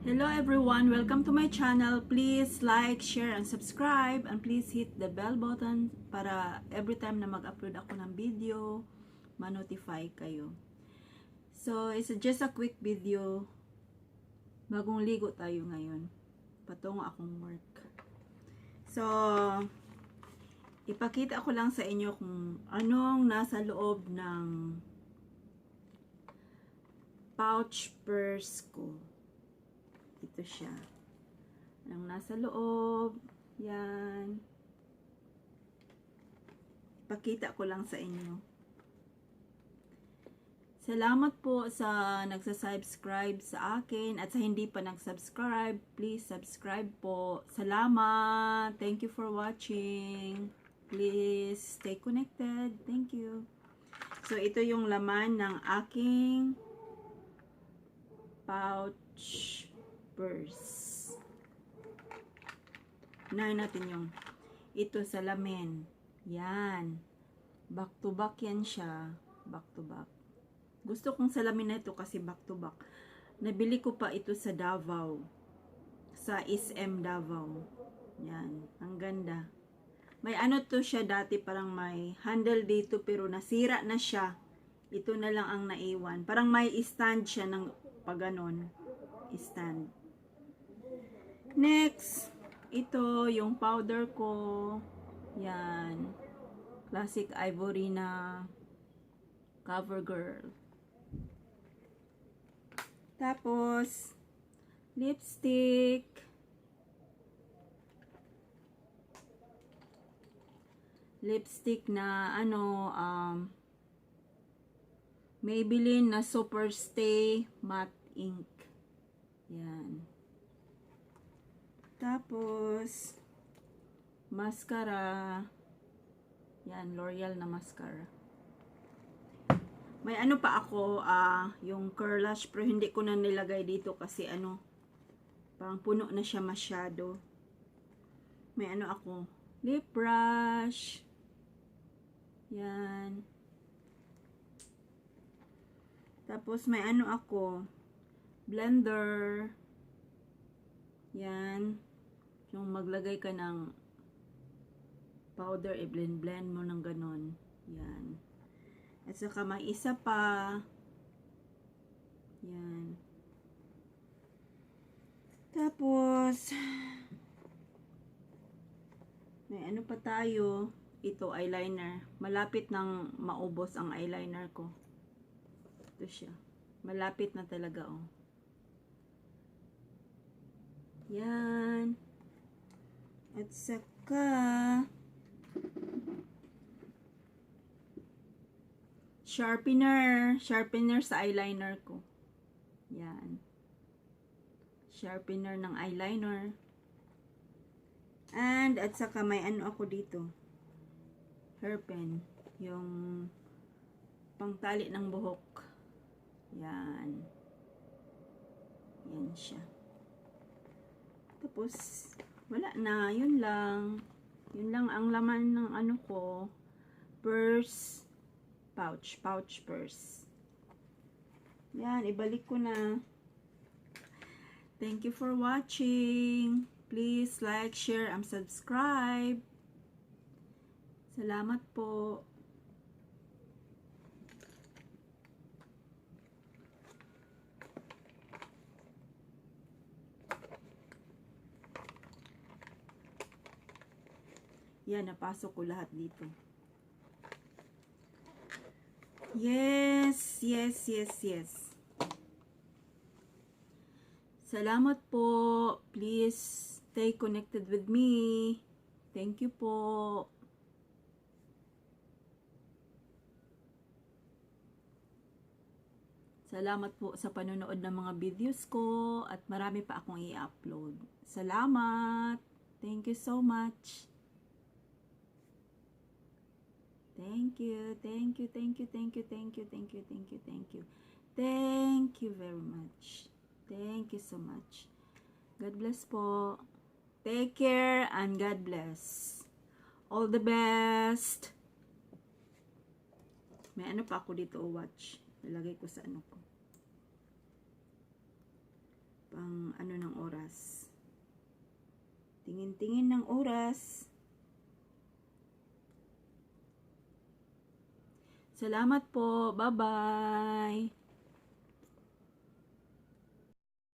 Hello everyone, welcome to my channel. Please like, share, and subscribe, and please hit the bell button para every time na mag-upload ako ng video, ma-notify kayo. So, it's just a quick video. Bagong ligo tayo ngayon. Patungo akong work. So, ipakita ko lang sa inyo kung anong nasa loob ng pouch purse ko. Ito siya. Ang nasa loob. Yan. Pakita ko lang sa inyo. Salamat po sa nagsasubscribe sa akin at sa hindi pa nagsubscribe. Please subscribe po. Salamat. Thank you for watching. Please stay connected. Thank you. So, ito yung laman ng aking pouch purse. Unahin natin yung ito salamin. Yan. Back to back yan siya. Back to back. Gusto kong salamin na ito kasi back to back. Nabili ko pa ito sa Davao. Sa SM Davao. Yan. Ang ganda. May ano to siya dati, parang may handle dito pero nasira na siya. Ito na lang ang naiwan. Parang may stand siya ng paganon. Stand. Next, ito yung powder ko. Yan. Classic Ivory na CoverGirl. Tapos, lipstick. Lipstick na ano, Maybelline na Super Stay Matte Ink. Yan. Tapos, mascara. Yan, L'Oreal na mascara. May ano pa ako, yung curl lash, pero hindi ko na nilagay dito kasi ano, parang puno na siya masyado. May ano ako, lip brush. Yan. Tapos may ano ako, blender. Yan. Yung maglagay ka ng powder, i-blend mo ng ganon. Yan. At saka may isa pa. Yan. Tapos, may ano pa tayo. Ito, eyeliner. Malapit nang maubos ang eyeliner ko. Ito siya. Malapit na talaga, oh. Yan. At saka sharpener sa eyeliner ko. Yan. Sharpener ng eyeliner. And at saka may ano ako dito. Hairpin, yung pangtali ng buhok. Yan. Yan siya. Tapos, wala na. Yun lang. Yun lang ang laman ng ano ko. Purse. Pouch purse. Yan. Ibalik ko na. Thank you for watching. Please like, share, and subscribe. Salamat po. Yan, napasok ko lahat dito. Yes. Salamat po. Please stay connected with me. Thank you po. Salamat po sa panonood ng mga videos ko at marami pa akong i-upload. Salamat. Thank you so much. Thank you very much. Thank you so much. God bless po. Take care and God bless. All the best. May ano pa ako dito, watch. Nilagay ko sa ano ko. Pang ano ng Tingin-tingin ng oras. Salamat po. Bye-bye.